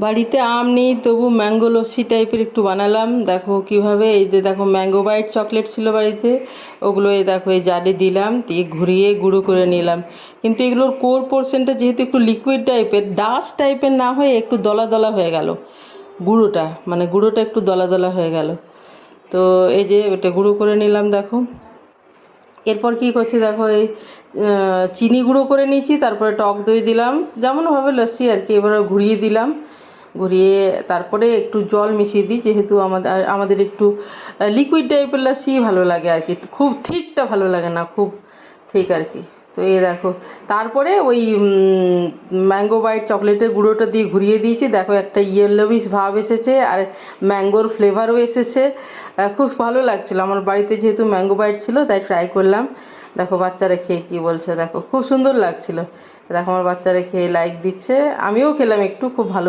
বাড়িতে আম নেই, তবু ম্যাঙ্গো লস্যি টাইপের একটু বানালাম। দেখো কিভাবে, এই যে দেখো ম্যাঙ্গো বাইট চকলেট ছিল বাড়িতে, ওগুলো এই দেখো এই জারে দিলাম, দিয়ে ঘুরিয়ে গুঁড়ো করে নিলাম। কিন্তু এগুলোর কোর পোর্শনটা যেহেতু একটু লিকুইড টাইপের, ডাস্ট টাইপের না হয়ে একটু দলা দলা হয়ে গেল গুঁড়োটা, মানে গুঁড়োটা একটু দলা দলা হয়ে গেল। তো এই যে ওটা গুঁড়ো করে নিলাম দেখো। এরপর কি করছি দেখো, এই চিনি গুঁড়ো করে নিয়েছি, তারপরে টক দই দিলাম, যেমনভাবে লস্যি আর কি। এবার ঘুরিয়ে দিলাম, ঘুরিয়ে তারপরে একটু জল মিশিয়ে দিই, যেহেতু আমাদের একটু লিকুইড টাইপের লস্যি ভালো লাগে আর কি, খুব থিকটা ভালো লাগে না, খুব ঠিক আর কি। তো এই দেখো, তারপরে ওই ম্যাঙ্গো বাইট চকলেটের গুঁড়োটা দিয়ে ঘুরিয়ে দিয়েছি। দেখো একটা ইয়েলোইশ ভাব এসেছে, আর ম্যাঙ্গোর ফ্লেভারও এসেছে, খুব ভালো লাগছিলো। আমার বাড়িতে যেহেতু ম্যাঙ্গো বাইট ছিল, তাই ট্রাই করলাম। দেখো বাচ্চারা খেয়ে কী বলছে, দেখো খুব সুন্দর লাগছিলো। দেখো আমার বাচ্চারা খেয়ে লাইক দিচ্ছে, আমিও খেলাম একটু, খুব ভালো।